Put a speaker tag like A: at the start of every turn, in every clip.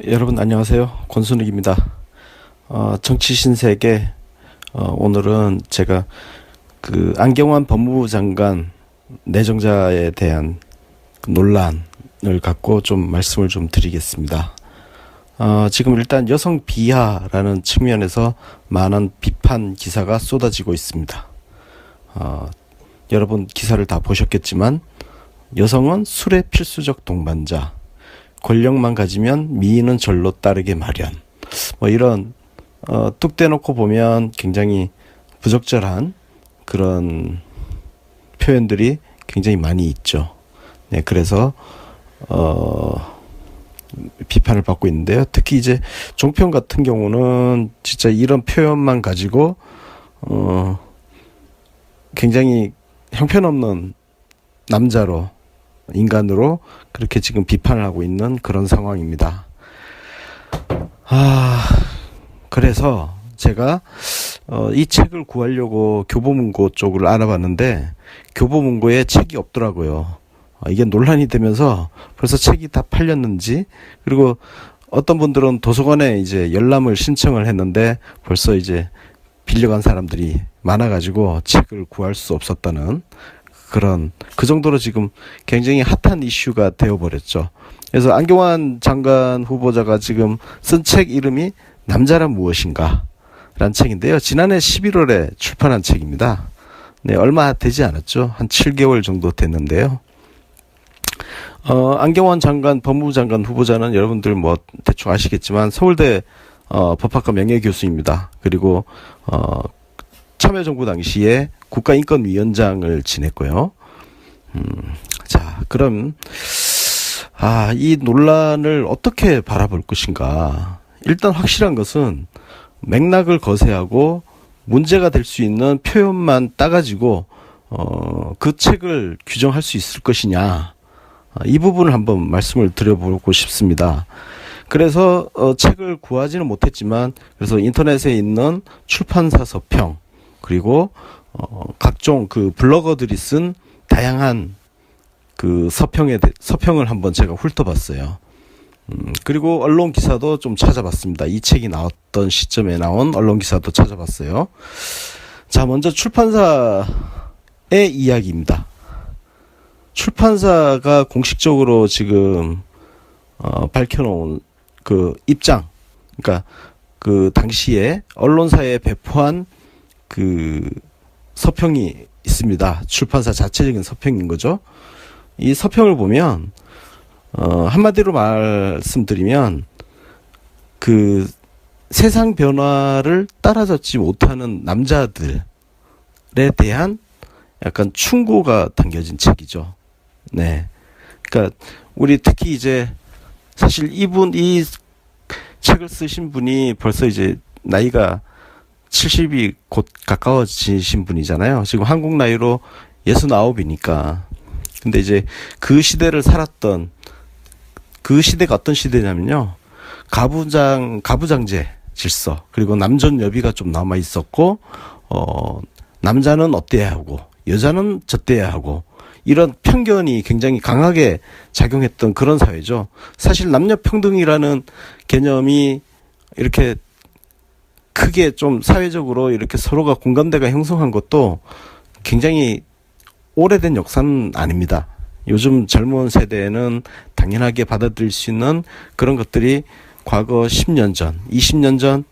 A: 여러분 안녕하세요. 권순욱입니다. 정치 신세계, 오늘은 제가 그 안경환 법무부 장관 내정자에 대한 그 논란을 갖고 좀 말씀을 좀 드리겠습니다. 지금 일단 여성 비하라는 측면에서 많은 비판 기사가 쏟아지고 있습니다. 여러분 기사를 다 보셨겠지만 여성은 술의 필수적 동반자, 권력만 가지면 미인은 절로 따르게 마련, 뭐 이런 뚝 떼놓고 보면 굉장히 부적절한 그런 표현들이 굉장히 많이 있죠. 네, 그래서 비판을 받고 있는데요. 특히 이제 종편 같은 경우는 진짜 이런 표현만 가지고 굉장히 형편없는 남자로, 인간으로 그렇게 지금 비판을 하고 있는 그런 상황입니다. 그래서 제가 이 책을 구하려고 교보문고 쪽을 알아봤는데 교보문고에 책이 없더라고요. 이게 논란이 되면서 벌써 책이 다 팔렸는지, 그리고 어떤 분들은 도서관에 이제 열람을 신청을 했는데 벌써 이제 빌려간 사람들이 많아가지고 책을 구할 수 없었다는 그 정도로 지금 굉장히 핫한 이슈가 되어버렸죠. 그래서 안경환 장관 후보자가 지금 쓴 책 이름이 남자란 무엇인가 라는 책인데요. 지난해 11월에 출판한 책입니다. 네, 얼마 되지 않았죠. 한 7개월 정도 됐는데요. 안경환 장관, 법무부 장관 후보자는 여러분들 뭐 대충 아시겠지만 서울대 법학과 명예교수입니다. 그리고 참여정부 당시에 국가인권위원장을 지냈고요. 자, 그럼 이 논란을 어떻게 바라볼 것인가? 일단 확실한 것은 맥락을 거세하고 문제가 될 수 있는 표현만 따가지고 그 책을 규정할 수 있을 것이냐, 이 부분을 한번 말씀을 드려보고 싶습니다. 그래서 책을 구하지는 못했지만, 그래서 인터넷에 있는 출판사 서평, 그리고 각종 그 블로거들이 쓴 다양한 그 서평을 한번 제가 훑어봤어요. 그리고 언론 기사도 좀 찾아봤습니다. 이 책이 나왔던 시점에 나온 언론 기사도 찾아봤어요. 자, 먼저 출판사의 이야기입니다. 출판사가 공식적으로 지금 밝혀놓은 그 입장, 그러니까 그 당시에 언론사에 배포한 그 서평이 있습니다. 출판사 자체적인 서평인 거죠. 이 서평을 보면 한마디로 말씀드리면 그 세상 변화를 따라잡지 못하는 남자들에 대한 약간 충고가 담겨진 책이죠. 네. 그러니까 우리 특히 이제 사실 이 책을 쓰신 분이 벌써 이제 나이가 70이 곧 가까워지신 분이잖아요. 지금 한국 나이로 69이니까. 근데 이제 그 시대를 살았던, 그 시대가 어떤 시대냐면요. 가부장제 질서, 그리고 남존여비가 좀 남아 있었고, 남자는 어때야 하고, 여자는 저때야 하고, 이런 편견이 굉장히 강하게 작용했던 그런 사회죠. 사실 남녀평등이라는 개념이 이렇게 크게 좀 사회적으로 이렇게 서로가 공감대가 형성한 것도 굉장히 오래된 역사는 아닙니다. 요즘 젊은 세대는 당연하게 받아들일 수 있는 그런 것들이 과거 10년 전, 20년 전,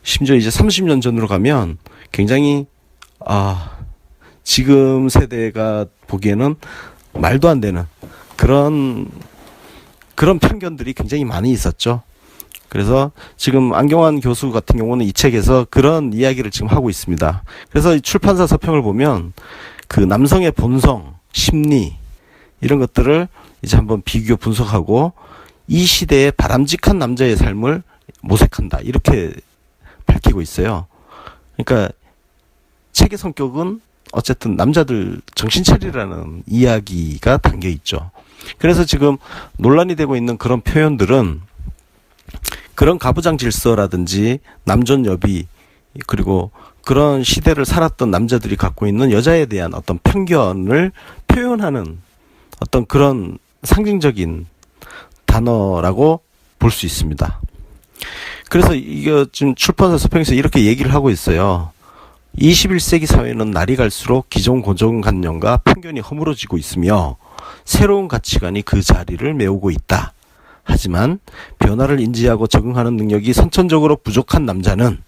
A: 심지어 이제 30년 전으로 가면 굉장히 지금 세대가 보기에는 말도 안 되는 그런 편견들이 굉장히 많이 있었죠. 그래서 지금 안경환 교수 같은 경우는 이 책에서 그런 이야기를 지금 하고 있습니다. 그래서 이 출판사 서평을 보면 그 남성의 본성, 심리, 이런 것들을 이제 한번 비교 분석하고 이 시대의 바람직한 남자의 삶을 모색한다, 이렇게 밝히고 있어요. 그러니까 책의 성격은 어쨌든 남자들 정신 차리라는 이야기가 담겨 있죠. 그래서 지금 논란이 되고 있는 그런 표현들은 그런 가부장 질서라든지 남존여비, 그리고 그런 시대를 살았던 남자들이 갖고 있는 여자에 대한 어떤 편견을 표현하는 어떤 그런 상징적인 단어라고 볼 수 있습니다. 그래서 이거 지금 출판사 서평에서 이렇게 얘기를 하고 있어요. 21세기 사회는 날이 갈수록 기존 고정관념과 편견이 허물어지고 있으며 새로운 가치관이 그 자리를 메우고 있다. 하지만 변화를 인지하고 적응하는 능력이 선천적으로 부족한 남자는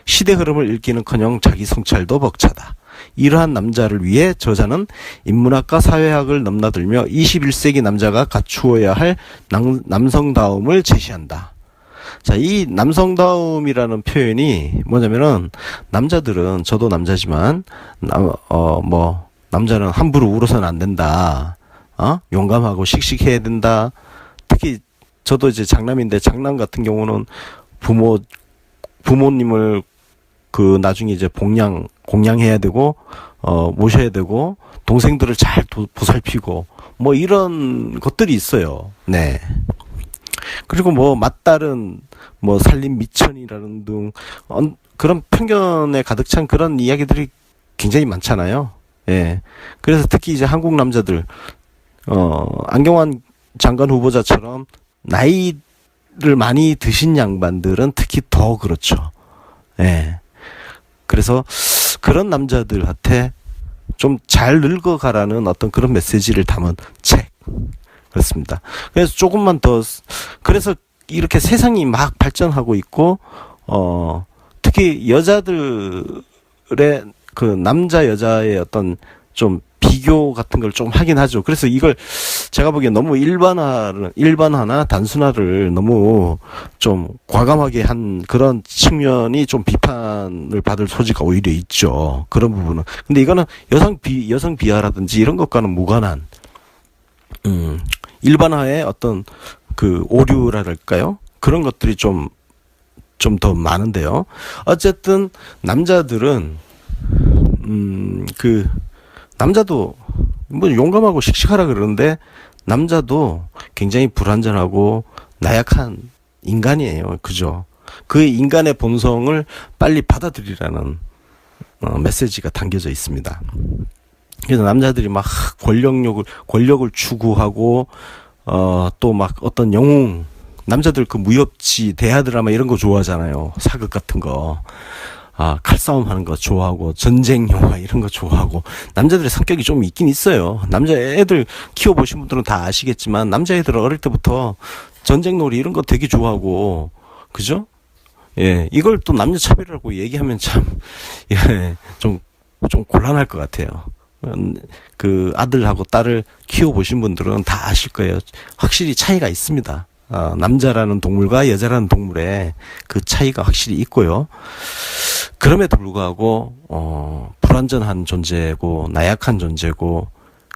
A: 시대 흐름을 읽기는커녕 자기 성찰도 벅차다. 이러한 남자를 위해 저자는 인문학과 사회학을 넘나들며 21세기 남자가 갖추어야 할 남성다움을 제시한다. 자, 이 남성다움이라는 표현이 뭐냐면은, 남자들은, 저도 남자지만, 남자는 함부로 울어서는 안 된다. 용감하고 씩씩해야 된다. 특히, 저도 이제 장남인데, 장남 같은 경우는 부모님을 나중에 이제 공양해야 되고, 모셔야 되고, 동생들을 잘 보살피고, 뭐 이런 것들이 있어요. 네. 그리고 맏딸은 살림 미천이라는 등 그런 편견에 가득 찬 그런 이야기들이 굉장히 많잖아요. 예. 그래서 특히 이제 한국 남자들 안경환 장관 후보자처럼 나이를 많이 드신 양반들은 특히 더 그렇죠. 예. 그래서 그런 남자들한테 좀 잘 늙어가라는 어떤 그런 메시지를 담은 책. 그렇습니다. 그래서 조금만 더, 그래서 이렇게 세상이 막 발전하고 있고, 특히 여자들의 남자 여자의 어떤 좀 비교 같은 걸 좀 하긴 하죠. 그래서 이걸 제가 보기엔 너무 일반화나 단순화를 너무 좀 과감하게 한 그런 측면이 좀 비판을 받을 소지가 오히려 있죠. 그런 부분은. 근데 이거는 여성 비하라든지 이런 것과는 무관한, 일반화의 어떤 오류랄까요? 그런 것들이 좀 더 많은데요. 어쨌든 남자들은 남자도 용감하고 씩씩하라 그러는데, 남자도 굉장히 불완전하고 나약한 인간이에요. 그죠? 그 인간의 본성을 빨리 받아들이라는 메시지가 담겨져 있습니다. 그래서 남자들이 막 권력을 추구하고, 또 막 어떤 영웅, 남자들 무협지, 대하드라마 이런 거 좋아하잖아요. 사극 같은 거. 칼싸움 하는 거 좋아하고, 전쟁 영화 이런 거 좋아하고, 남자들의 성격이 좀 있긴 있어요. 남자애들 키워보신 분들은 다 아시겠지만, 남자애들은 어릴 때부터 전쟁놀이 이런 거 되게 좋아하고, 그죠? 예, 이걸 또 남녀 차별이라고 얘기하면 참, 예, 좀 곤란할 것 같아요. 아들하고 딸을 키워보신 분들은 다 아실 거예요. 확실히 차이가 있습니다. 남자라는 동물과 여자라는 동물의 그 차이가 확실히 있고요. 그럼에도 불구하고, 불완전한 존재고, 나약한 존재고,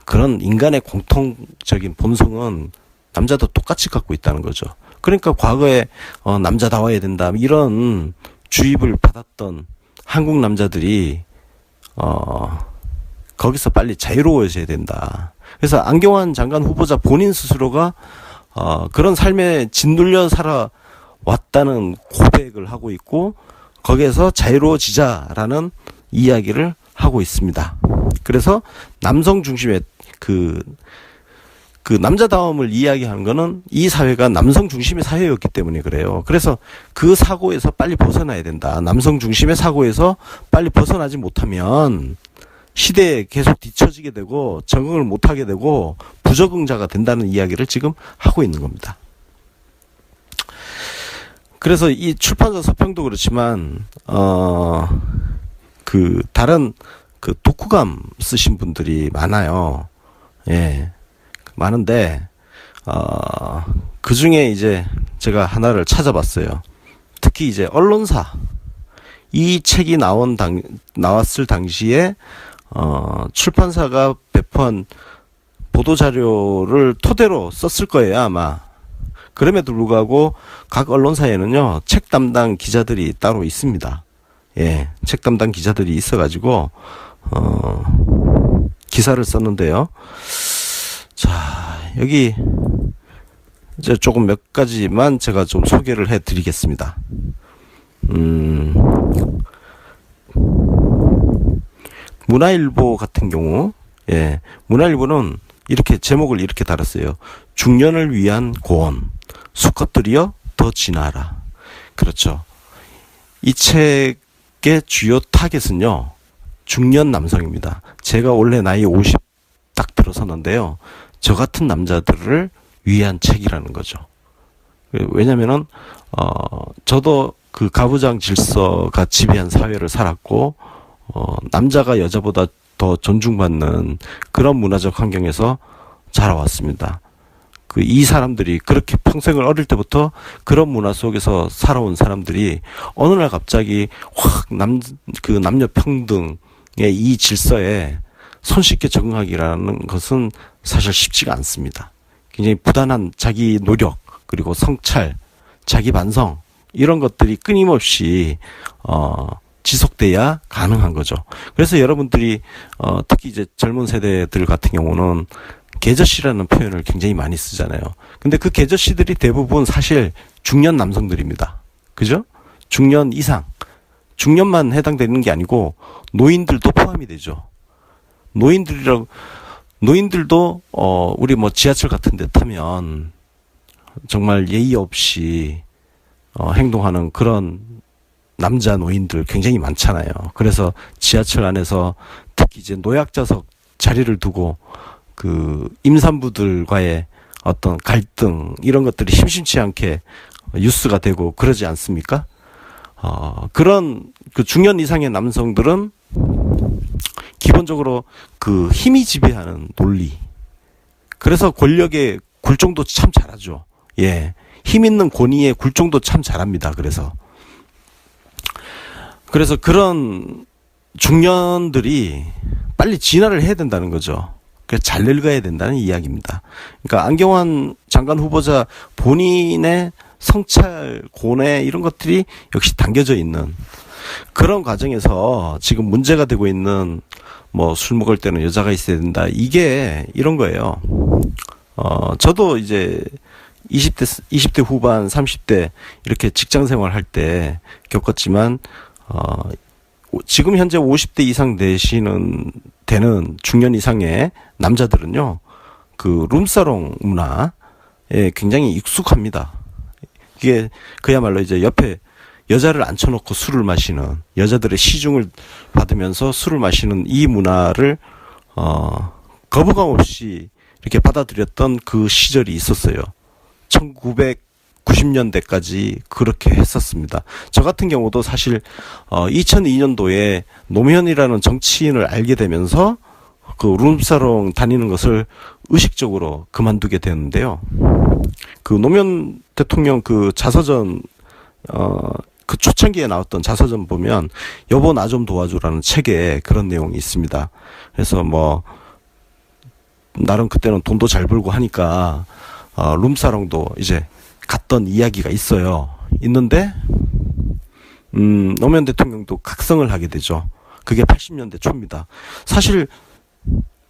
A: 그런 인간의 공통적인 본성은 남자도 똑같이 갖고 있다는 거죠. 그러니까 과거에, 남자다워야 된다, 이런 주입을 받았던 한국 남자들이, 거기서 빨리 자유로워져야 된다. 그래서 안경환 장관 후보자 본인 스스로가 그런 삶에 짓눌려 살아왔다는 고백을 하고 있고, 거기에서 자유로워지자라는 이야기를 하고 있습니다. 그래서 남성 중심의 그 남자다움을 이야기하는 거는 이 사회가 남성 중심의 사회였기 때문에 그래요. 그래서 그 사고에서 빨리 벗어나야 된다. 남성 중심의 사고에서 빨리 벗어나지 못하면 시대에 계속 뒤처지게 되고 적응을 못하게 되고 부적응자가 된다는 이야기를 지금 하고 있는 겁니다. 그래서 이 출판사 서평도 그렇지만 다른 독후감 쓰신 분들이 많아요. 예, 많은데 그 중에 이제 제가 하나를 찾아봤어요. 특히 이제 언론사, 이 책이 나왔을 당시에 출판사가 배포한 보도자료를 토대로 썼을 거예요, 아마. 그럼에도 불구하고 각 언론사에는요, 책 담당 기자들이 따로 있습니다. 예, 책 담당 기자들이 있어가지고, 기사를 썼는데요. 자, 여기, 이제 조금 몇 가지만 제가 좀 소개를 해 드리겠습니다. 문화일보 같은 경우, 예, 문화일보는 이렇게 제목을 이렇게 달았어요. 중년을 위한 고언, 수컷들이여 더 진화하라. 그렇죠. 이 책의 주요 타겟은요, 중년 남성입니다. 제가 원래 나이 50 딱 들어섰는데요. 저 같은 남자들을 위한 책이라는 거죠. 왜냐면은, 저도 그 가부장 질서가 지배한 사회를 살았고, 남자가 여자보다 더 존중받는 그런 문화적 환경에서 자라왔습니다. 이 사람들이 그렇게 평생을 어릴 때부터 그런 문화 속에서 살아온 사람들이 어느 날 갑자기 확 남녀 평등의 이 질서에 손쉽게 적응하기라는 것은 사실 쉽지가 않습니다. 굉장히 부단한 자기 노력, 그리고 성찰, 자기 반성, 이런 것들이 끊임없이, 지속돼야 가능한 거죠. 그래서 여러분들이, 특히 이제 젊은 세대들 같은 경우는 계저씨라는 표현을 굉장히 많이 쓰잖아요. 근데 그 계저씨들이 대부분 사실 중년 남성들입니다. 그죠? 중년 이상. 중년만 해당되는 게 아니고 노인들도 포함이 되죠. 노인들도 우리 뭐 지하철 같은 데 타면 정말 예의 없이 행동하는 그런 남자 노인들 굉장히 많잖아요. 그래서 지하철 안에서 특히 이제 노약자석 자리를 두고 그 임산부들과의 어떤 갈등, 이런 것들이 심심치 않게 뉴스가 되고 그러지 않습니까? 그런 그 중년 이상의 남성들은 기본적으로 그 힘이 지배하는 논리. 그래서 권력의 굴종도 참 잘하죠. 예. 힘 있는 권위의 굴종도 참 잘합니다. 그래서 그런 중년들이 빨리 진화를 해야 된다는 거죠. 그래서 잘 늙어야 된다는 이야기입니다. 그러니까 안경환 장관 후보자 본인의 성찰, 고뇌, 이런 것들이 역시 담겨져 있는 그런 과정에서 지금 문제가 되고 있는, 뭐 술 먹을 때는 여자가 있어야 된다, 이게 이런 거예요. 저도 이제 20대 후반, 30대 이렇게 직장 생활할 때 겪었지만, 지금 현재 50대 이상 되는 중년 이상의 남자들은요, 그 룸사롱 문화에 굉장히 익숙합니다. 이게 그야말로 이제 옆에 여자를 앉혀놓고 술을 마시는, 여자들의 시중을 받으면서 술을 마시는 이 문화를 거부감 없이 이렇게 받아들였던 그 시절이 있었어요. 1990년대까지 그렇게 했었습니다. 저 같은 경우도 사실 2002년도에 노무현이라는 정치인을 알게 되면서 그 룸사롱 다니는 것을 의식적으로 그만두게 되는데요. 그 노무현 대통령 그 자서전, 그 초창기에 나왔던 자서전 보면 여보 나 좀 도와줘라는 책에 그런 내용이 있습니다. 그래서 뭐 나름 그때는 돈도 잘 벌고 하니까 룸사롱도 이제 갔던 이야기가 있는데 노무현 대통령도 각성을 하게 되죠. 그게 80년대 초입니다. 사실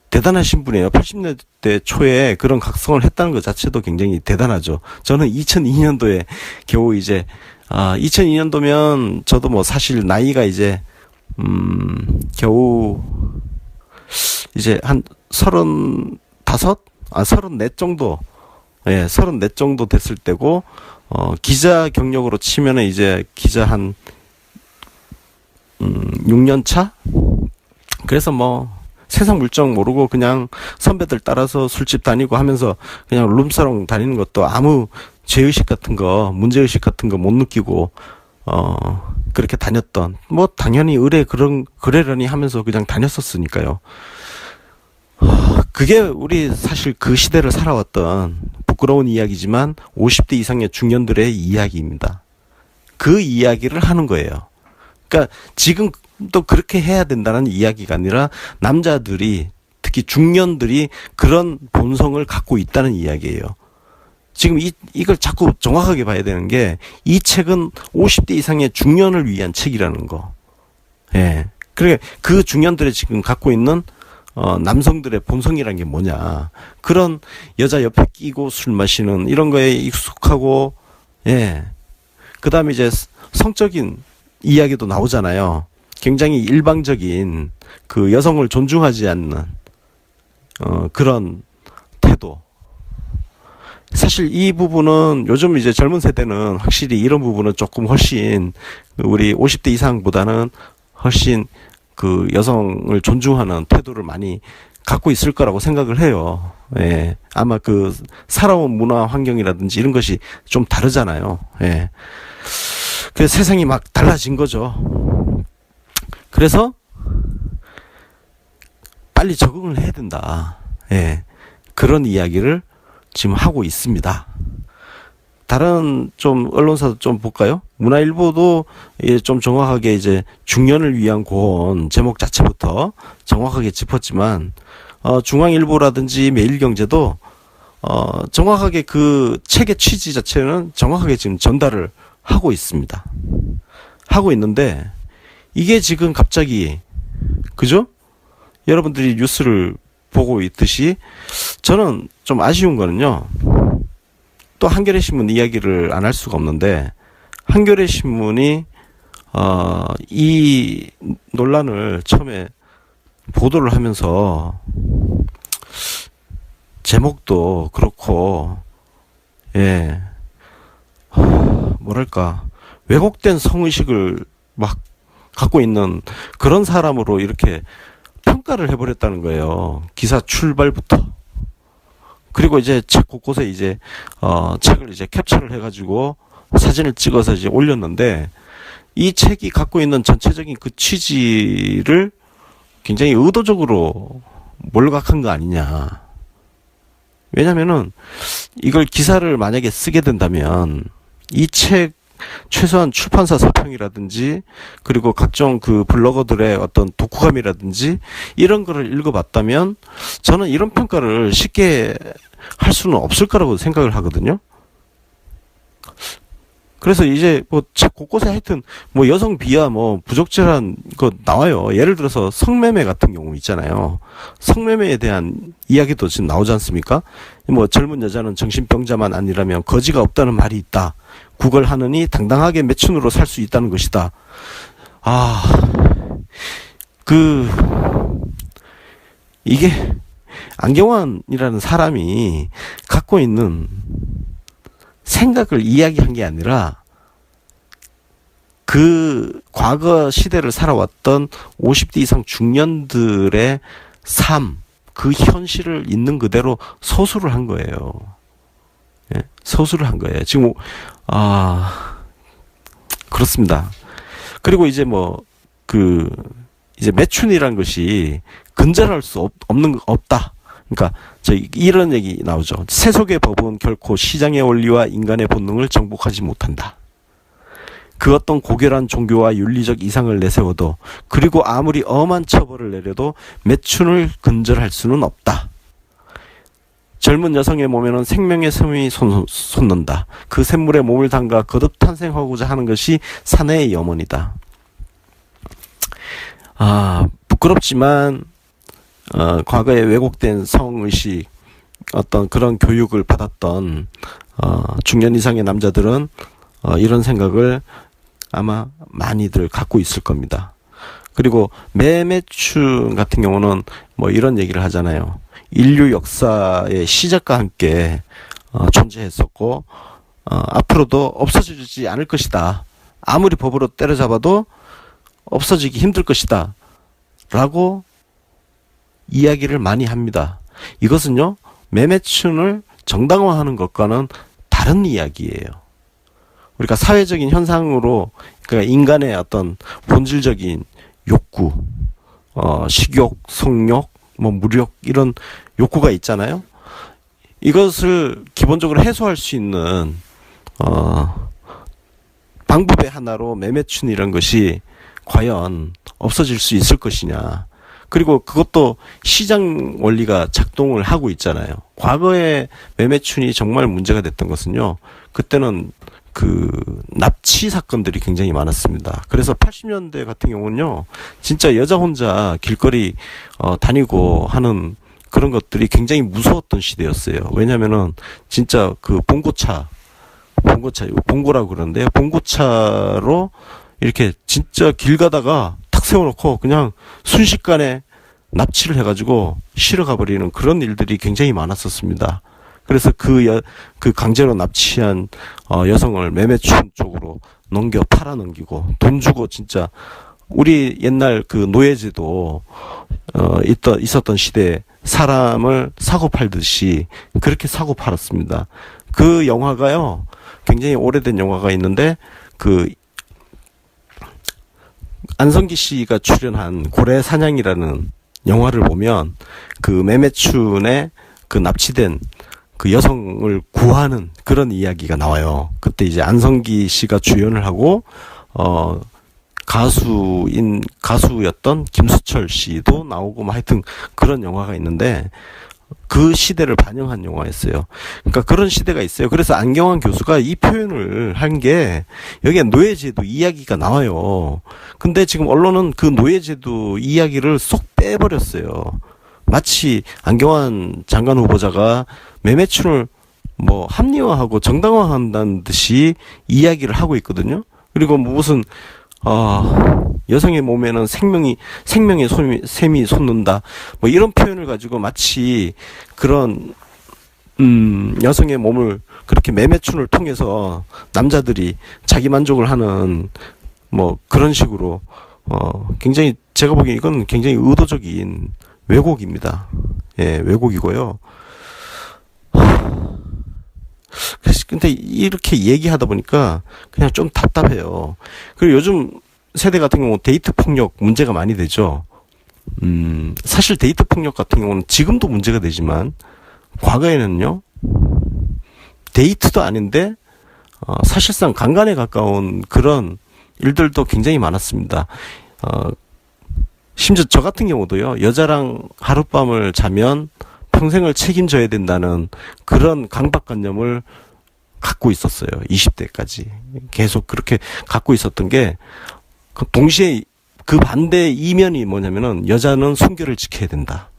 A: 대단하신 분이에요. 80년대 초에 그런 각성을 했다는 것 자체도 굉장히 대단하죠. 저는 2002년도에 겨우 이제 2002년도면 저도 뭐 사실 나이가 이제 겨우 이제 한 34 정도, 예, 34 정도 됐을 때고, 기자 경력으로 치면은 이제 기자 한 6년 차? 그래서 뭐 세상 물정 모르고 그냥 선배들 따라서 술집 다니고 하면서 그냥 룸사롱 다니는 것도 아무 죄의식 같은 거, 문제의식 같은 거 못 느끼고 그렇게 다녔던, 뭐 당연히 그러려니 하면서 그냥 다녔었으니까요. 그게 우리 사실 그 시대를 살아왔던 부끄러운 이야기지만 50대 이상의 중년들의 이야기입니다. 그 이야기를 하는 거예요. 그러니까 지금 또 그렇게 해야 된다는 이야기가 아니라 남자들이, 특히 중년들이 그런 본성을 갖고 있다는 이야기예요. 지금 이걸 자꾸 정확하게 봐야 되는 게, 이 책은 50대 이상의 중년을 위한 책이라는 거. 예. 그러니까 그 중년들이 지금 갖고 있는 남성들의 본성이라는 게 뭐냐. 그런 여자 옆에 끼고 술 마시는 이런 거에 익숙하고, 예. 그 다음에 이제 성적인 이야기도 나오잖아요. 굉장히 일방적인 그 여성을 존중하지 않는, 그런 태도. 사실 이 부분은 요즘 이제 젊은 세대는 확실히 이런 부분은 조금 훨씬 우리 50대 이상보다는 훨씬 그 여성을 존중하는 태도를 많이 갖고 있을 거라고 생각을 해요. 예. 아마 그 살아온 문화 환경이라든지 이런 것이 좀 다르잖아요. 예. 그래서 세상이 막 달라진 거죠. 그래서 빨리 적응을 해야 된다. 예. 그런 이야기를 지금 하고 있습니다. 다른 좀 언론사도 좀 볼까요? 문화일보도 좀 정확하게 이제 중년을 위한 고언 제목 자체부터 정확하게 짚었지만 중앙일보라든지 매일경제도 정확하게 그 책의 취지 자체는 정확하게 지금 전달을 하고 있습니다. 하고 있는데 이게 지금 갑자기 그죠? 여러분들이 뉴스를 보고 있듯이 저는 좀 아쉬운 거는요. 또 한겨레 신문 이야기를 안 할 수가 없는데 한겨레 신문이 이 논란을 처음에 보도를 하면서 제목도 그렇고 예 뭐랄까 왜곡된 성의식을 막 갖고 있는 그런 사람으로 이렇게 평가를 해버렸다는 거예요. 기사 출발부터. 그리고 이제 책 곳곳에 이제 책을 이제 캡처를 해가지고 사진을 찍어서 이제 올렸는데 이 책이 갖고 있는 전체적인 그 취지를 굉장히 의도적으로 몰각한 거 아니냐. 왜냐면은 이걸 기사를 만약에 쓰게 된다면 이 책 최소한 출판사 서평이라든지 그리고 각종 그 블로거들의 어떤 독후감이라든지 이런 거를 읽어봤다면 저는 이런 평가를 쉽게 할 수는 없을 거라고 생각을 하거든요. 그래서 이제 뭐 책 곳곳에 하여튼 뭐 여성 비하 뭐 부적절한 거 나와요. 예를 들어서 성매매 같은 경우 있잖아요. 성매매에 대한 이야기도 지금 나오지 않습니까? 뭐 젊은 여자는 정신병자만 아니라면 거지가 없다는 말이 있다. 구걸하느니 당당하게 매춘으로 살 수 있다는 것이다. 이게 안경환이라는 사람이 갖고 있는 생각을 이야기한 게 아니라 그 과거 시대를 살아왔던 50대 이상 중년들의 삶, 그 현실을 있는 그대로 서술을 한 거예요. 예? 서술을 한 거예요. 지금 그렇습니다. 그리고 이제 이제 매춘이라는 것이 근절할 수 없다. 그러니까 이런 얘기 나오죠. 세속의 법은 결코 시장의 원리와 인간의 본능을 정복하지 못한다. 그 어떤 고결한 종교와 윤리적 이상을 내세워도 그리고 아무리 엄한 처벌을 내려도 매춘을 근절할 수는 없다. 젊은 여성의 몸에는 생명의 샘이 솟는다. 그 샘물에 몸을 담가 거듭 탄생하고자 하는 것이 사내의 염원이다. 부끄럽지만 과거에 왜곡된 성의식 어떤 그런 교육을 받았던 중년 이상의 남자들은 이런 생각을 아마 많이들 갖고 있을 겁니다. 그리고 매매춘 같은 경우는 뭐 이런 얘기를 하잖아요. 인류 역사의 시작과 함께 존재했었고 앞으로도 없어지지 않을 것이다. 아무리 법으로 때려잡아도 없어지기 힘들 것이다. 라고 이야기를 많이 합니다. 이것은요, 매매춘을 정당화하는 것과는 다른 이야기예요. 우리가 사회적인 현상으로, 그러니까 인간의 어떤 본질적인 욕구, 식욕, 성욕, 무력, 이런 욕구가 있잖아요. 이것을 기본적으로 해소할 수 있는, 방법의 하나로 매매춘이라는 것이 과연 없어질 수 있을 것이냐. 그리고 그것도 시장 원리가 작동을 하고 있잖아요. 과거에 매매춘이 정말 문제가 됐던 것은요. 그때는 납치 사건들이 굉장히 많았습니다. 그래서 80년대 같은 경우는요. 진짜 여자 혼자 길거리 다니고 하는 그런 것들이 굉장히 무서웠던 시대였어요. 왜냐면은 진짜 봉고라고 그러는데요. 봉고차로 이렇게 진짜 길 가다가 탁 세워놓고 그냥 순식간에 납치를 해가지고 실어 가버리는 그런 일들이 굉장히 많았었습니다. 그래서 그 강제로 납치한 여성을 매매춘 쪽으로 팔아 넘기고 돈 주고 진짜 우리 옛날 그 노예제도 있었던 시대에 사람을 사고 팔듯이 그렇게 사고 팔았습니다. 그 영화가요, 굉장히 오래된 영화가 있는데, 안성기 씨가 출연한 고래사냥이라는 영화를 보면, 그 매매춘에 그 납치된 그 여성을 구하는 그런 이야기가 나와요. 그때 이제 안성기 씨가 주연을 하고, 가수였던 김수철 씨도 나오고, 뭐 하여튼 그런 영화가 있는데, 그 시대를 반영한 영화였어요. 그러니까 그런 시대가 있어요. 그래서 안경환 교수가 이 표현을 한 게, 여기에 노예제도 이야기가 나와요. 근데 지금 언론은 그 노예제도 이야기를 쏙 빼버렸어요. 마치 안경환 장관 후보자가 매매춘을 뭐 합리화하고 정당화한다는 듯이 이야기를 하고 있거든요. 그리고 무슨 여성의 몸에는 생명의 샘이 솟는다. 뭐 이런 표현을 가지고 마치 그런 여성의 몸을 그렇게 매매춘을 통해서 남자들이 자기 만족을 하는 뭐 그런 식으로 굉장히 제가 보기엔 이건 굉장히 의도적인 왜곡입니다. 예, 왜곡이고요. 근데 이렇게 얘기하다 보니까 그냥 좀 답답해요. 그리고 요즘 세대 같은 경우 데이트 폭력 문제가 많이 되죠. 사실 데이트 폭력 같은 경우는 지금도 문제가 되지만 과거에는요, 데이트도 아닌데 사실상 강간에 가까운 그런 일들도 굉장히 많았습니다. 심지어 저 같은 경우도요, 여자랑 하룻밤을 자면 평생을 책임져야 된다는 그런 강박관념을 갖고 있었어요. 20대까지. 계속 그렇게 갖고 있었던 게, 동시에 그 반대 이면이 뭐냐면은, 여자는 순결을 지켜야 된다.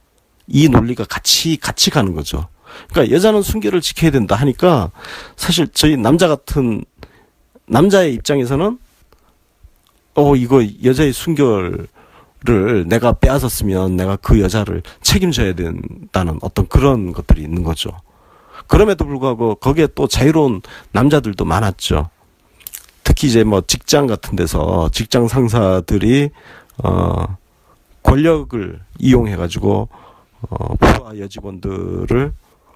A: 이 논리가 같이 가는 거죠. 그러니까 여자는 순결을 지켜야 된다 하니까, 사실 저희 남자의 입장에서는, 이거 여자의 순결, 를 내가 빼앗았으면 내가 그 여자를 책임져야 된다는 어떤 그런 것들이 있는 거죠. 그럼에도 불구하고 거기에 또 자유로운 남자들도 많았죠. 특히 이제 뭐 직장 같은 데서 직장 상사들이 권력을 이용해 가지고 부하 여직원들을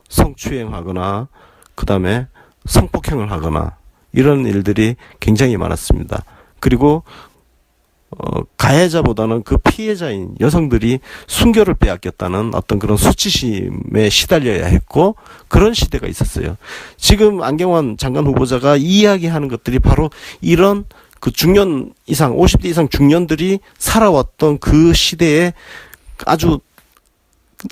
A: 성추행하거나 그다음에 성폭행을 하거나 이런 일들이 굉장히 많았습니다. 그리고 가해자보다는 그 피해자인 여성들이 순결을 빼앗겼다는 어떤 그런 수치심에 시달려야 했고, 그런 시대가 있었어요. 지금 안경환 장관 후보자가 이야기하는 것들이 바로 이런 그 중년 이상, 50대 이상 중년들이 살아왔던 그 시대에 아주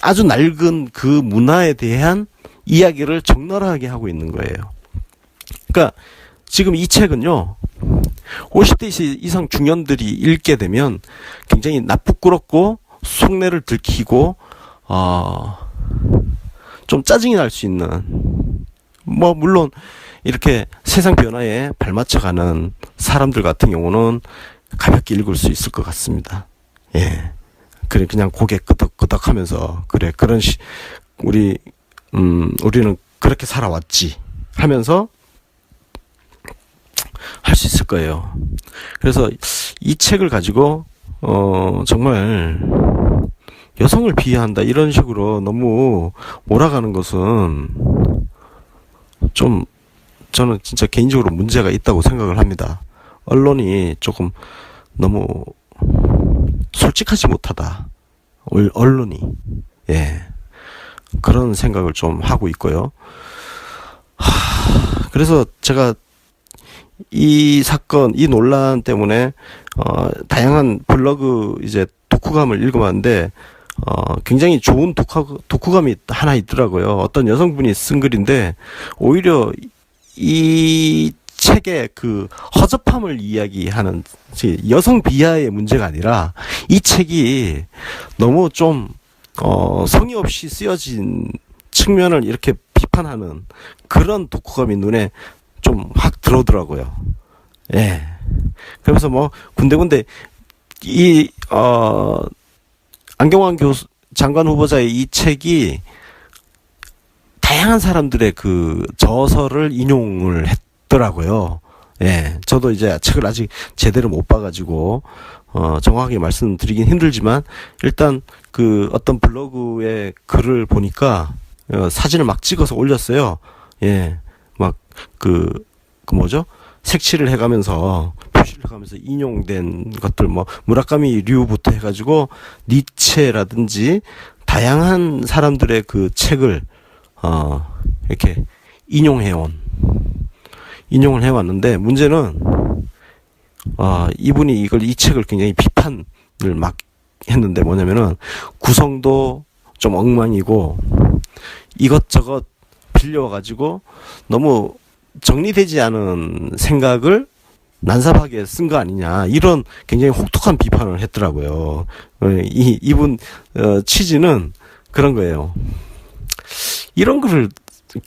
A: 낡은 그 문화에 대한 이야기를 적나라하게 하고 있는 거예요. 그러니까 지금 이 책은요, 50대 이상 중년들이 읽게 되면 굉장히 나쁘끄럽고 속내를 들키고 좀 짜증이 날 수 있는, 뭐 물론 이렇게 세상 변화에 발맞춰가는 사람들 같은 경우는 가볍게 읽을 수 있을 것 같습니다. 예, 그래 그냥 고개 끄덕끄덕하면서 그래 우리는 그렇게 살아왔지 하면서 할 수 있을 거예요. 그래서 이 책을 가지고 정말 여성을 비하한다 이런 식으로 너무 몰아가는 것은 좀 저는 진짜 개인적으로 문제가 있다고 생각을 합니다. 언론이 조금 너무 솔직하지 못하다. 언론이. 예. 그런 생각을 좀 하고 있고요. 그래서 제가 이 사건, 이 논란 때문에 다양한 블로그 이제 독후감을 읽어봤는데 굉장히 좋은 독후감이 하나 있더라고요. 어떤 여성분이 쓴 글인데 오히려 이 책의 그 허접함을 이야기하는 여성 비하의 문제가 아니라 이 책이 너무 좀 성의 없이 쓰여진 측면을 이렇게 비판하는 그런 독후감이 눈에 좀 확 들어오더라고요. 예. 그래서 뭐 군데군데 안경환 장관 후보자의 이 책이 다양한 사람들의 그 저서를 인용을 했더라고요. 예, 저도 이제 책을 아직 제대로 못 봐가지고 정확하게 말씀드리긴 힘들지만 일단 그 어떤 블로그의 글을 보니까 사진을 막 찍어서 올렸어요. 예, 막 그 뭐죠? 색칠을 해가면서 표시를 해가면서 인용된 것들 뭐 무라카미 류부터 해가지고 니체라든지 다양한 사람들의 그 책을 이렇게 인용을 해왔는데 문제는 이분이 이 책을 굉장히 비판을 막 했는데 뭐냐면은 구성도 좀 엉망이고 이것저것 빌려와가지고 너무 정리되지 않은 생각을 난삽하게 쓴 거 아니냐 이런 굉장히 혹독한 비판을 했더라고요. 이분 취지는 그런 거예요. 이런 거를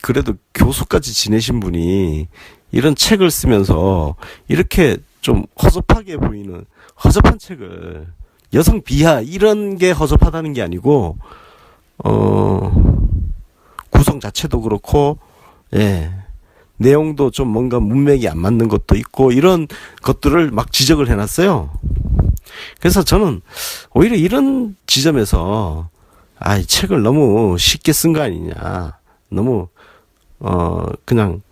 A: 그래도 교수까지 지내신 분이 이런 책을 쓰면서 이렇게 좀 허접하게 보이는 허접한 책을 여성 비하 이런 게 허접하다는 게 아니고 구성 자체도 그렇고 예. 내용도 좀 뭔가 문맥이 안 맞는 것도 있고 이런 것들을 막 지적을 해놨어요. 그래서 저는 오히려 이런 지점에서 이 책을 너무 쉽게 쓴 거 아니냐. 너무 그냥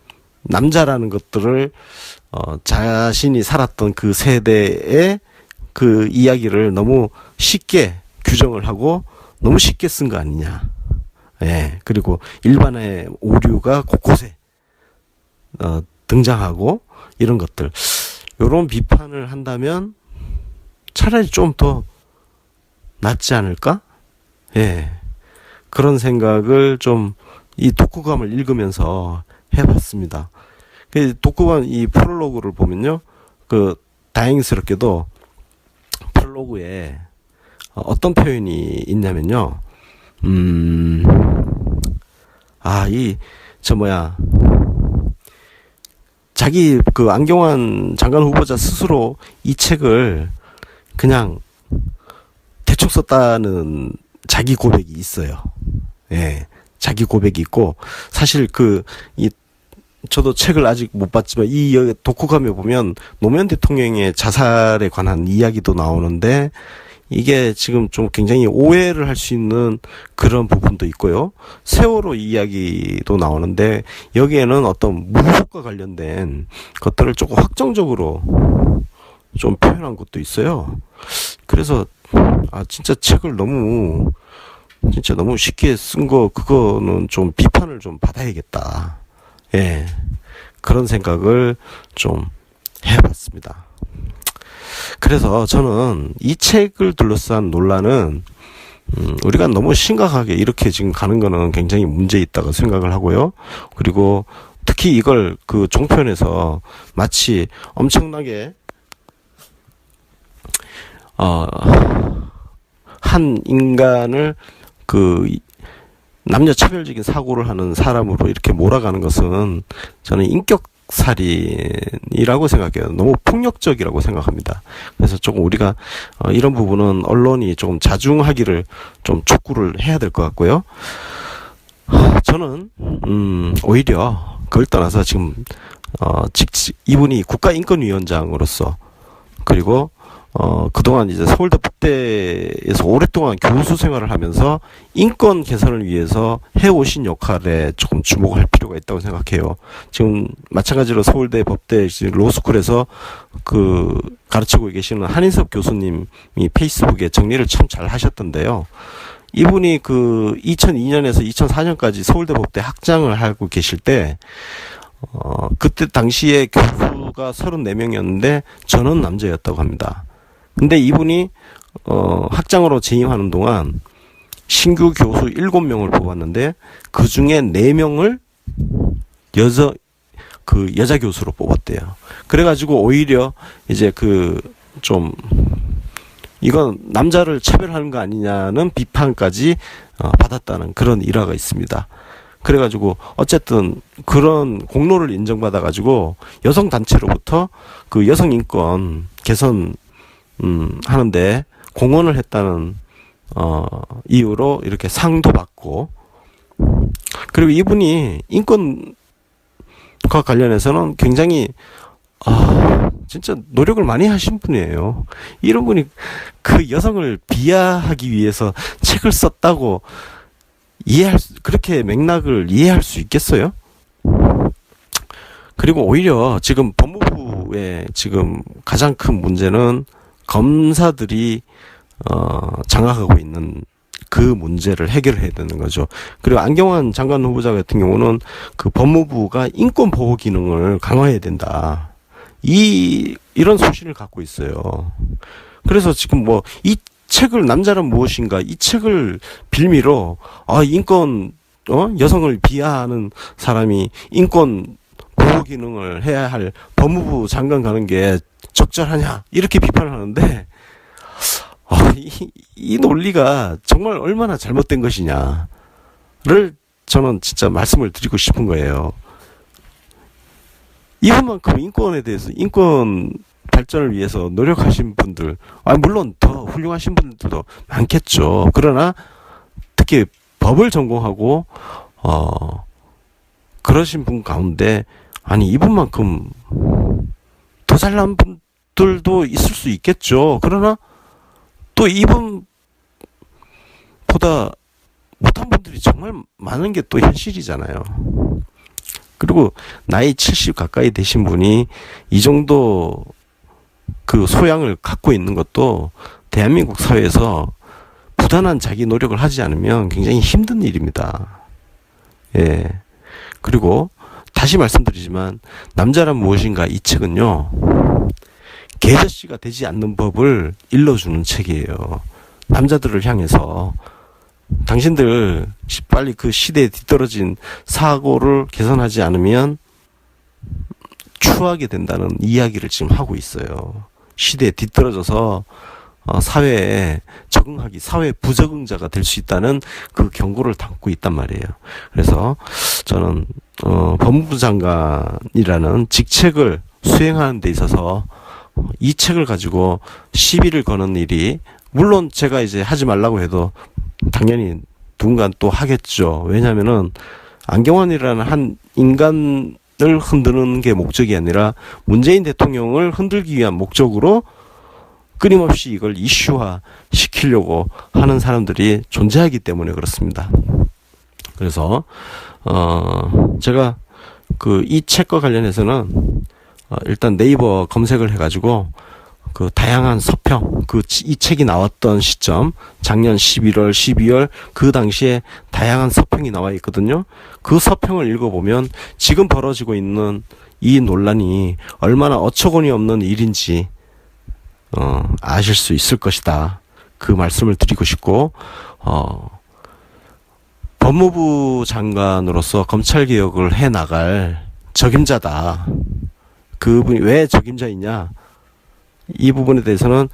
A: 남자라는 것들을 자신이 살았던 그 세대의 그 이야기를 너무 쉽게 규정을 하고 너무 쉽게 쓴 거 아니냐. 예. 그리고 일반의 오류가 곳곳에 등장하고 이런 것들 요런 비판을 한다면 차라리 좀 더 낫지 않을까? 예. 그런 생각을 좀 이 독후감을 읽으면서 해봤습니다. 그 독후감 이 프롤로그를 보면요. 그 다행스럽게도 프롤로그에 어떤 표현이 있냐면요. 자기 그 안경환 장관 후보자 스스로 이 책을 그냥 대충 썼다는 자기 고백이 있어요. 예. 자기 고백이 있고 사실 저도 책을 아직 못 봤지만 이 독후감에 보면 노무현 대통령의 자살에 관한 이야기도 나오는데 이게 지금 좀 굉장히 오해를 할 수 있는 그런 부분도 있고요. 세월호 이야기도 나오는데 여기에는 어떤 무속과 관련된 것들을 조금 확정적으로 좀 표현한 것도 있어요. 그래서 진짜 책을 너무 쉽게 쓴 그거는 좀 비판을 좀 받아야겠다. 예. 그런 생각을 좀 해봤습니다. 그래서 저는 이 책을 둘러싼 논란은 우리가 너무 심각하게 이렇게 지금 가는 거는 굉장히 문제 있다고 생각을 하고요. 그리고 특히 이걸 그 종편에서 마치 엄청나게 한 인간을 그 남녀 차별적인 사고를 하는 사람으로 이렇게 몰아가는 것은 저는 인격살인이라고 생각해요. 너무 폭력적이라고 생각합니다. 그래서 조금 우리가 이런 부분은 언론이 조금 자중하기를 좀 촉구를 해야 될 것 같고요. 저는 오히려 그걸 떠나서 지금 이분이 국가인권위원장으로서 그리고 그동안 이제 서울대 법대에서 오랫동안 교수 생활을 하면서 인권 개선을 위해서 해오신 역할에 조금 주목할 필요가 있다고 생각해요. 지금 마찬가지로 서울대 법대 로스쿨에서 가르치고 계시는 한인섭 교수님이 페이스북에 정리를 참 잘 하셨던데요. 이분이 2002년에서 2004년까지 서울대 법대 학장을 하고 계실 때, 그때 당시에 교수가 34명이었는데 저는 남자였다고 합니다. 근데 이분이 학장으로 재임하는 동안 신규 교수 7명을 뽑았는데 그 중에 4명을 여자 교수로 뽑았대요. 그래가지고 오히려 이제 이건 남자를 차별하는 거 아니냐는 비판까지 받았다는 그런 일화가 있습니다. 그래가지고 어쨌든 그런 공로를 인정받아가지고 여성 단체로부터 그 여성 인권 개선 하는데 공헌을 했다는 이유로 이렇게 상도 받고 그리고 이분이 인권과 관련해서는 굉장히 진짜 노력을 많이 하신 분이에요. 이런 분이 그 여성을 비하하기 위해서 책을 썼다고 그렇게 맥락을 이해할 수 있겠어요? 그리고 오히려 지금 법무부의 지금 가장 큰 문제는 검사들이 장악하고 있는 그 문제를 해결해야 되는 거죠. 그리고 안경환 장관 후보자 같은 경우는 그 법무부가 인권 보호 기능을 강화해야 된다. 이런 소신을 갖고 있어요. 그래서 지금 뭐 이 책을 남자란 무엇인가 이 책을 빌미로 인권 여성을 비하하는 사람이 인권 보호 기능을 해야 할 법무부 장관 가는 게 적절하냐 이렇게 비판을 하는데 이 논리가 정말 얼마나 잘못된 것이냐를 저는 진짜 말씀을 드리고 싶은 거예요. 이분만큼 인권에 대해서 인권 발전을 위해서 노력하신 분들, 물론 더 훌륭하신 분들도 많겠죠. 그러나 특히 법을 전공하고 그러신 분 가운데 이분만큼 더 잘난 분들도 있을 수 있겠죠. 그러나 또 이분보다 못한 분들이 정말 많은 게 또 현실이잖아요. 그리고 나이 70 가까이 되신 분이 이 정도 그 소양을 갖고 있는 것도 대한민국 사회에서 부단한 자기 노력을 하지 않으면 굉장히 힘든 일입니다. 예. 그리고 다시 말씀드리지만 남자란 무엇인가 이 책은요. 개저씨가 되지 않는 법을 일러주는 책이에요. 남자들을 향해서 당신들 빨리 그 시대에 뒤떨어진 사고를 개선하지 않으면 추하게 된다는 이야기를 지금 하고 있어요. 시대에 뒤떨어져서 사회에 적응하기, 사회 부적응자가 될 수 있다는 그 경고를 담고 있단 말이에요. 그래서 저는 법무부 장관이라는 직책을 수행하는 데 있어서 이 책을 가지고 시비를 거는 일이 물론 제가 이제 하지 말라고 해도 당연히 누군가 또 하겠죠. 왜냐하면은 안경환이라는 한 인간을 흔드는 게 목적이 아니라 문재인 대통령을 흔들기 위한 목적으로 끊임없이 이걸 이슈화 시키려고 하는 사람들이 존재하기 때문에 그렇습니다. 그래서 제가 이 책과 관련해서는 일단 네이버 검색을 해가지고 그 다양한 서평, 이 책이 나왔던 시점, 작년 11월, 12월 그 당시에 다양한 서평이 나와 있거든요. 그 서평을 읽어보면 지금 벌어지고 있는 이 논란이 얼마나 어처구니 없는 일인지 아실 수 있을 것이다. 그 말씀을 드리고 싶고 법무부 장관으로서 검찰개혁을 해나갈 적임자다. 그분이 왜 적임자이냐? 이 부분에 대해서는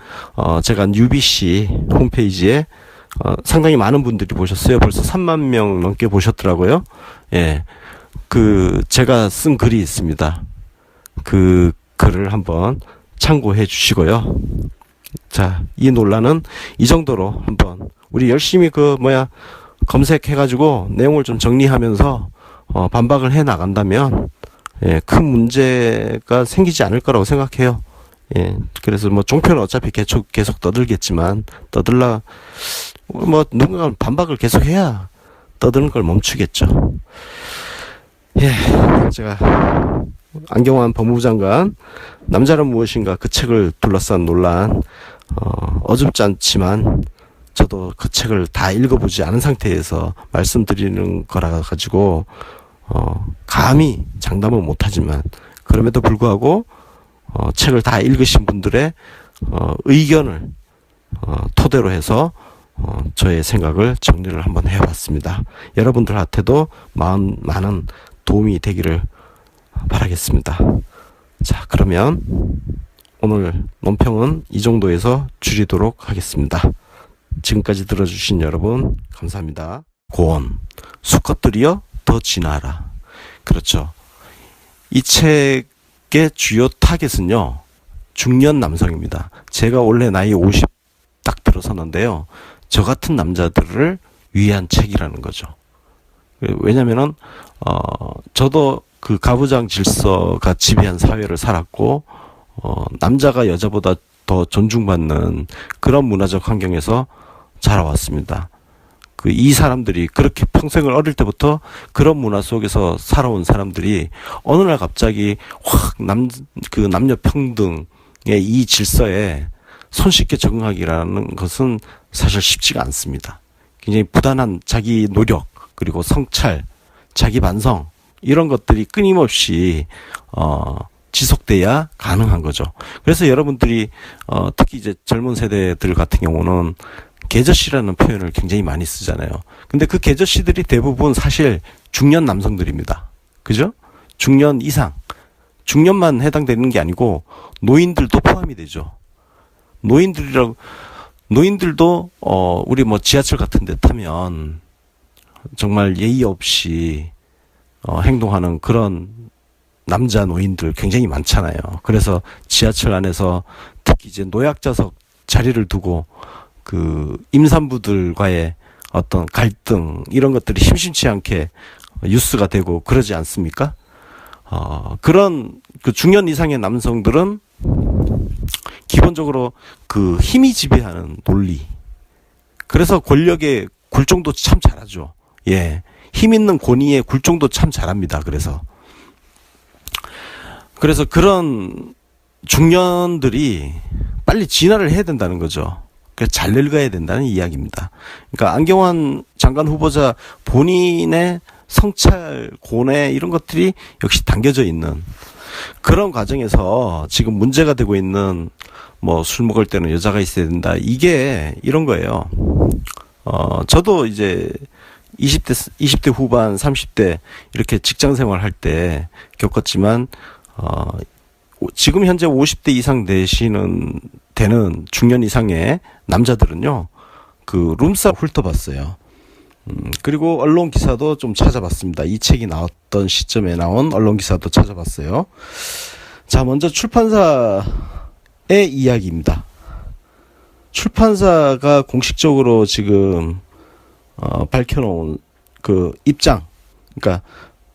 A: 제가 UBC 홈페이지에 상당히 많은 분들이 보셨어요. 벌써 3만 명 넘게 보셨더라고요. 예, 제가 쓴 글이 있습니다. 그 글을 한번 참고해 주시고요. 자, 이 논란은 이 정도로 한번 우리 열심히 검색해가지고 내용을 좀 정리하면서 반박을 해 나간다면 큰 문제가 생기지 않을 거라고 생각해요. 예, 그래서 종편은 어차피 계속 떠들겠지만, 누군가 반박을 계속 해야 떠드는 걸 멈추겠죠. 예, 제가, 안경환 법무부 장관, 남자란 무엇인가 그 책을 둘러싼 논란, 어줍지 않지만, 저도 그 책을 다 읽어보지 않은 상태에서 말씀드리는 거라 가지고, 감히 장담은 못하지만, 그럼에도 불구하고, 책을 다 읽으신 분들의 의견을 토대로 해서 저의 생각을 정리를 한번 해봤습니다. 여러분들한테도 많은 도움이 되기를 바라겠습니다. 자, 그러면 오늘 논평은 이 정도에서 줄이도록 하겠습니다. 지금까지 들어주신 여러분 감사합니다. 고온, 수컷들이여 더 진화하라. 그렇죠. 이 책의 주요 타겟은요, 중년 남성입니다. 제가 원래 나이 50 딱 들어섰는데요, 저 같은 남자들을 위한 책이라는 거죠. 왜냐면은 저도 그 가부장 질서가 지배한 사회를 살았고 남자가 여자보다 더 존중받는 그런 문화적 환경에서 자라왔습니다. 이 사람들이 그렇게 평생을 어릴 때부터 그런 문화 속에서 살아온 사람들이 어느 날 갑자기 확 남녀 평등의 이 질서에 손쉽게 적응하기라는 것은 사실 쉽지가 않습니다. 굉장히 부단한 자기 노력, 그리고 성찰, 자기 반성, 이런 것들이 끊임없이 지속돼야 가능한 거죠. 그래서 여러분들이 특히 이제 젊은 세대들 같은 경우는 계저씨라는 표현을 굉장히 많이 쓰잖아요. 근데 그 계저씨들이 대부분 사실 중년 남성들입니다. 그죠? 중년 이상. 중년만 해당되는 게 아니고 노인들도 포함이 되죠. 노인들도 우리 뭐 지하철 같은 데 타면 정말 예의 없이 행동하는 그런 남자 노인들 굉장히 많잖아요. 그래서 지하철 안에서 특히 이제 노약자석 자리를 두고 그 임산부들과의 어떤 갈등 이런 것들이 심심치 않게 뉴스가 되고 그러지 않습니까? 그런 그 중년 이상의 남성들은 기본적으로 그 힘이 지배하는 논리. 그래서 권력의 굴종도 참 잘하죠. 예. 힘 있는 권위의 굴종도 참 잘합니다. 그래서 그런 중년들이 빨리 진화를 해야 된다는 거죠. 그래서 잘 늙어야 된다는 이야기입니다. 그러니까 안경환 장관 후보자 본인의 성찰, 고뇌 이런 것들이 역시 담겨져 있는 그런 과정에서 지금 문제가 되고 있는 뭐 술 먹을 때는 여자가 있어야 된다. 이게 이런 거예요. 저도 이제 20대 후반, 30대 이렇게 직장 생활할 때 겪었지만 지금 현재 50대 이상 되는 중년 이상의 남자들은요, 그 룸싸 훑어봤어요. 그리고 언론 기사도 좀 찾아봤습니다. 이 책이 나왔던 시점에 나온 언론 기사도 찾아봤어요. 자, 먼저 출판사의 이야기입니다. 출판사가 공식적으로 지금 밝혀놓은 그 입장, 그러니까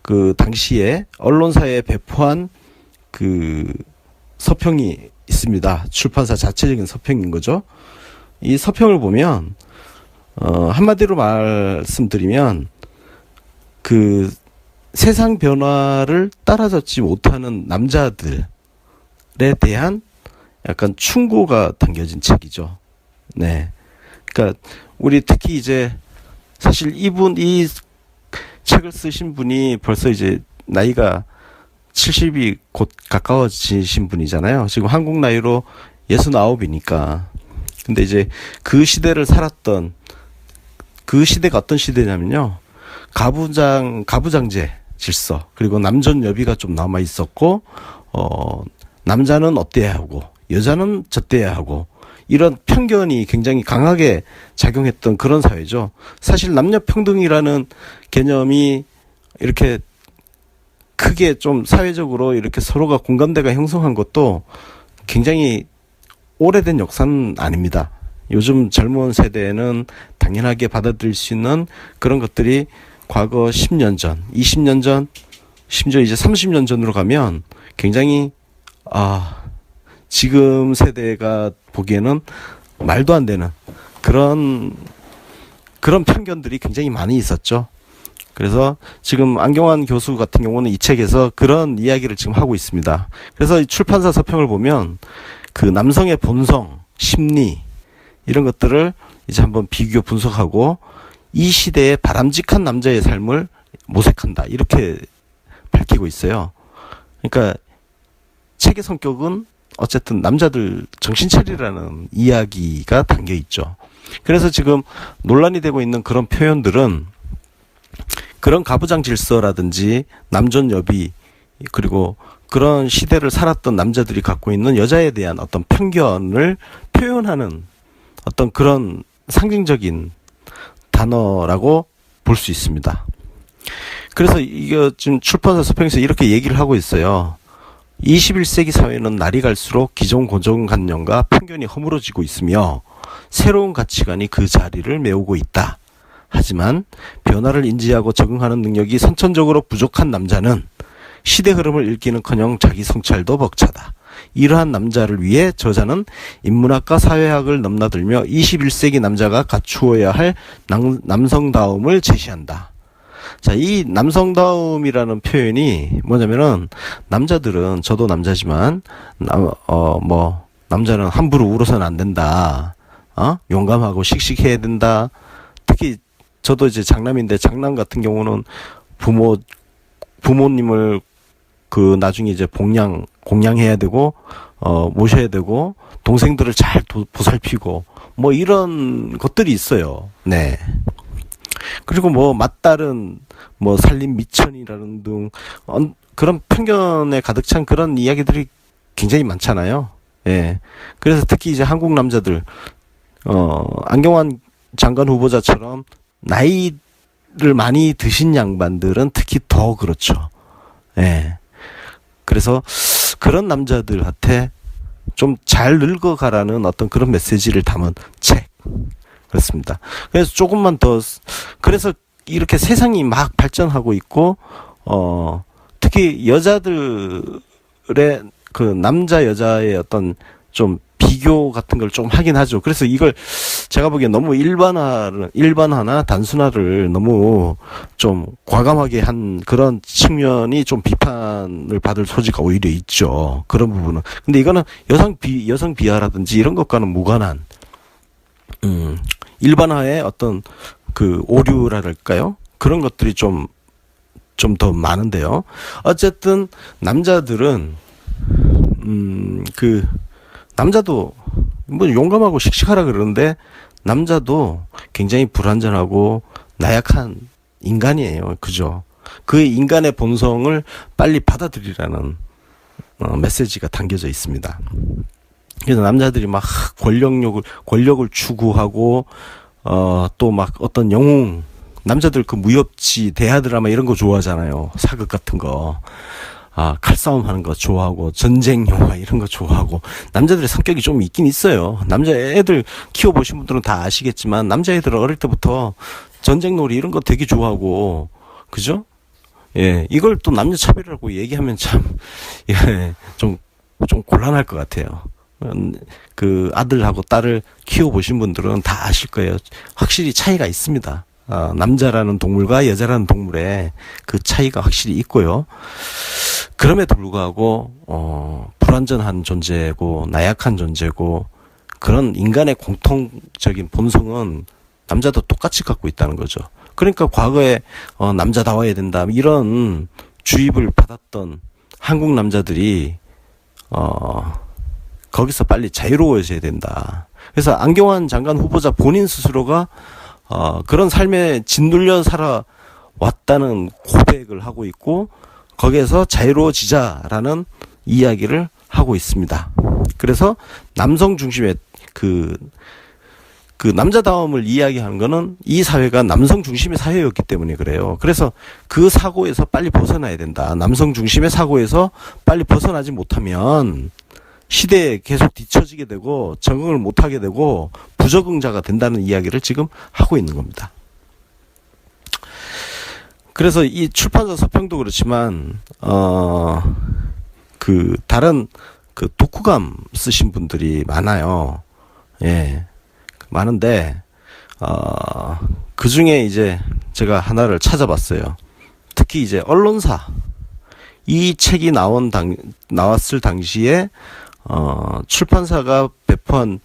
A: 그 당시에 언론사에 배포한 그 서평이 있습니다. 출판사 자체적인 서평인 거죠. 이 서평을 보면 한마디로 말씀드리면 그 세상 변화를 따라잡지 못하는 남자들에 대한 약간 충고가 담겨진 책이죠. 네. 그러니까 우리 특히 이제 사실 이 책을 쓰신 분이 벌써 이제 나이가 70이 곧 가까워지신 분이잖아요. 지금 한국 나이로 69이니까. 근데 이제 그 시대를 살았던 그 시대가 어떤 시대냐면요. 가부장제 질서, 그리고 남존여비가 좀 남아 있었고, 남자는 어때야 하고, 여자는 저때야 하고, 이런 편견이 굉장히 강하게 작용했던 그런 사회죠. 사실 남녀평등이라는 개념이 이렇게 크게 좀 사회적으로 이렇게 서로가 공감대가 형성한 것도 굉장히 오래된 역사는 아닙니다. 요즘 젊은 세대는 당연하게 받아들일 수 있는 그런 것들이 과거 10년 전, 20년 전, 심지어 이제 30년 전으로 가면 굉장히 지금 세대가 보기에는 말도 안 되는 그런 편견들이 굉장히 많이 있었죠. 그래서 지금 안경환 교수 같은 경우는 이 책에서 그런 이야기를 지금 하고 있습니다. 그래서 이 출판사 서평을 보면 그 남성의 본성, 심리 이런 것들을 이제 한번 비교 분석하고 이 시대의 바람직한 남자의 삶을 모색한다 이렇게 밝히고 있어요. 그러니까 책의 성격은 어쨌든 남자들 정신 차리라는 이야기가 담겨 있죠. 그래서 지금 논란이 되고 있는 그런 표현들은 그런 가부장 질서라든지 남존여비 그리고 그런 시대를 살았던 남자들이 갖고 있는 여자에 대한 어떤 편견을 표현하는 어떤 그런 상징적인 단어라고 볼 수 있습니다. 그래서 이거 지금 출판사 서평에서 이렇게 얘기를 하고 있어요. 21세기 사회는 날이 갈수록 기존 고정관념과 편견이 허물어지고 있으며 새로운 가치관이 그 자리를 메우고 있다. 하지만 변화를 인지하고 적응하는 능력이 선천적으로 부족한 남자는 시대 흐름을 읽기는커녕 자기 성찰도 벅차다. 이러한 남자를 위해 저자는 인문학과 사회학을 넘나들며 21세기 남자가 갖추어야 할 남성다움을 제시한다. 자, 이 남성다움이라는 표현이 뭐냐면은, 남자들은, 저도 남자지만, 남자는 함부로 울어서는 안 된다. 용감하고 씩씩해야 된다. 특히, 저도 이제 장남인데, 장남 같은 경우는 부모님을 나중에 이제 공양해야 되고, 모셔야 되고, 동생들을 잘 보살피고, 뭐 이런 것들이 있어요. 네. 그리고 뭐 맏딸은 뭐 살림 미천이라는 등 그런 편견에 가득 찬 그런 이야기들이 굉장히 많잖아요. 예. 그래서 특히 이제 한국 남자들 안경환 장관 후보자처럼 나이를 많이 드신 양반들은 특히 더 그렇죠. 예. 그래서 그런 남자들한테 좀 잘 늙어가라는 어떤 그런 메시지를 담은 책. 그렇습니다. 그래서 조금만 더, 그래서 이렇게 세상이 막 발전하고 있고, 특히 여자들의 그 남자 여자의 어떤 좀 비교 같은 걸 좀 하긴 하죠. 그래서 이걸 제가 보기엔 너무 일반화나 단순화를 너무 좀 과감하게 한 그런 측면이 좀 비판을 받을 소지가 오히려 있죠. 그런 부분은. 근데 이거는 여성 비하라든지 이런 것과는 무관한, 일반화의 어떤 그 오류랄까요? 그런 것들이 좀 더 많은데요. 어쨌든 남자들은 남자도 뭐 용감하고 씩씩하라 그러는데 남자도 굉장히 불완전하고 나약한 인간이에요. 그죠? 그 인간의 본성을 빨리 받아들이라는 메시지가 담겨져 있습니다. 그래서 남자들이 막 권력을 추구하고 또 막 어떤 영웅, 남자들 그 무협지 대하 드라마 이런 거 좋아하잖아요. 사극 같은 거. 칼싸움 하는 거 좋아하고, 전쟁 영화 이런 거 좋아하고, 남자들의 성격이 좀 있긴 있어요. 남자애들 키워보신 분들은 다 아시겠지만, 남자애들은 어릴 때부터 전쟁놀이 이런 거 되게 좋아하고, 그죠? 예, 이걸 또 남녀 차별이라고 얘기하면 참, 예, 좀 곤란할 것 같아요. 그 아들하고 딸을 키워보신 분들은 다 아실 거예요. 확실히 차이가 있습니다. 남자라는 동물과 여자라는 동물의 그 차이가 확실히 있고요. 그럼에도 불구하고 불완전한 존재고 나약한 존재고 그런 인간의 공통적인 본성은 남자도 똑같이 갖고 있다는 거죠. 그러니까 과거에 남자다워야 된다 이런 주입을 받았던 한국 남자들이 거기서 빨리 자유로워져야 된다. 그래서 안경환 장관 후보자 본인 스스로가 그런 삶에 짓눌려 살아왔다는 고백을 하고 있고 거기에서 자유로워지자라는 이야기를 하고 있습니다. 그래서 남성 중심의 그 남자다움을 이야기하는 거는 이 사회가 남성 중심의 사회였기 때문에 그래요. 그래서 그 사고에서 빨리 벗어나야 된다. 남성 중심의 사고에서 빨리 벗어나지 못하면 시대에 계속 뒤처지게 되고 적응을 못하게 되고 부적응자가 된다는 이야기를 지금 하고 있는 겁니다. 그래서 이 출판사 서평도 그렇지만 다른 독후감 쓰신 분들이 많아요. 예, 많은데 그 중에 이제 제가 하나를 찾아봤어요. 특히 이제 언론사 이 책이 나왔을 당시에 출판사가 배포한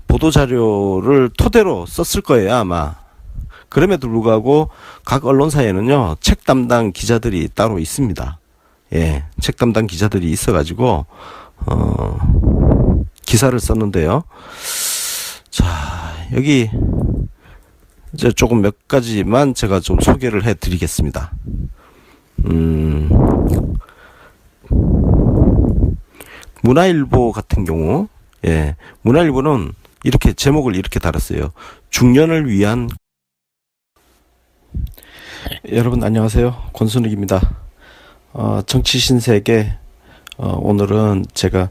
A: 보도자료를 토대로 썼을 거예요, 아마. 그럼에도 불구하고 각 언론사에는요, 책 담당 기자들이 따로 있습니다. 예, 책 담당 기자들이 있어가지고, 기사를 썼는데요. 자, 여기, 이제 조금 몇 가지만 제가 좀 소개를 해 드리겠습니다. 문화일보 같은 경우, 예, 문화일보는 이렇게 제목을 이렇게 달았어요. 중년을 위한. 여러분 안녕하세요. 권순욱입니다. 정치 신세계, 오늘은 제가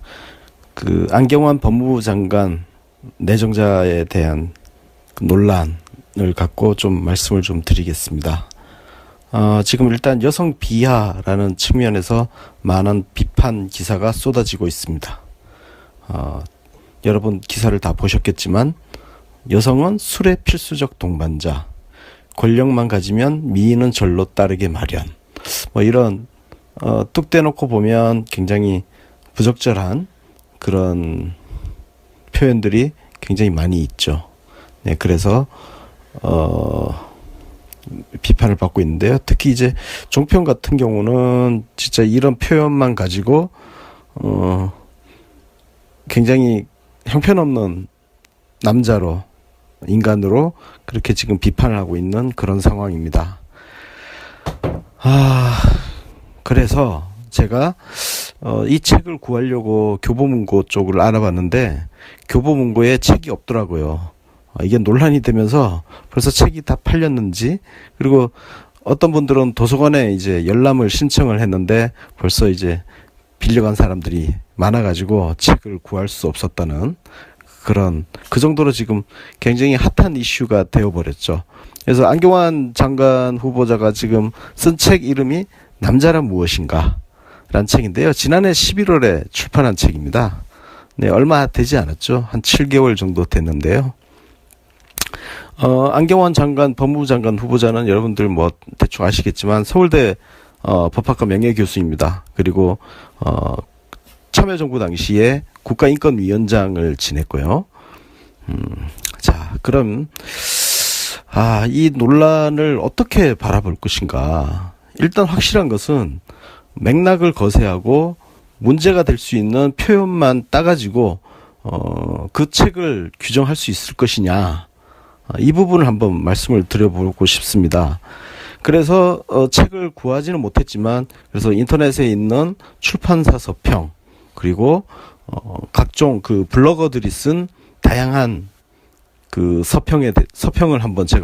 A: 안경환 법무부 장관 내정자에 대한 논란, 갖고 좀 말씀을 좀 드리겠습니다. 지금 일단 여성 비하라는 측면에서 많은 비판 기사가 쏟아지고 있습니다. 여러분 기사를 다 보셨겠지만 여성은 술의 필수적 동반자, 권력만 가지면 미인은 절로 따르게 마련, 뭐 이런 뚝 떼놓고 보면 굉장히 부적절한 그런 표현들이 굉장히 많이 있죠. 네, 그래서 비판을 받고 있는데요. 특히 이제 종편 같은 경우는 진짜 이런 표현만 가지고 굉장히 형편없는 남자로, 인간으로 그렇게 지금 비판을 하고 있는 그런 상황입니다. 그래서 제가 이 책을 구하려고 교보문고 쪽을 알아봤는데 교보문고에 책이 없더라고요. 이게 논란이 되면서 벌써 책이 다 팔렸는지, 그리고 어떤 분들은 도서관에 이제 열람을 신청을 했는데 벌써 이제 빌려간 사람들이 많아가지고 책을 구할 수 없었다는 그 정도로 지금 굉장히 핫한 이슈가 되어버렸죠. 그래서 안경환 장관 후보자가 지금 쓴 책 이름이 남자란 무엇인가 라는 책인데요. 지난해 11월에 출판한 책입니다. 네, 얼마 되지 않았죠. 한 7개월 정도 됐는데요. 안경환 장관, 법무부 장관 후보자는 여러분들 뭐 대충 아시겠지만 서울대 법학과 명예교수입니다. 그리고 참여정부 당시에 국가인권위원장을 지냈고요. 자, 그럼 이 논란을 어떻게 바라볼 것인가. 일단 확실한 것은 맥락을 거세하고 문제가 될 수 있는 표현만 따가지고 그 책을 규정할 수 있을 것이냐, 이 부분을 한번 말씀을 드려보고 싶습니다. 그래서 책을 구하지는 못했지만 그래서 인터넷에 있는 출판사 서평, 그리고 각종 그 블로거들이 쓴 다양한 그 서평을 한번 제가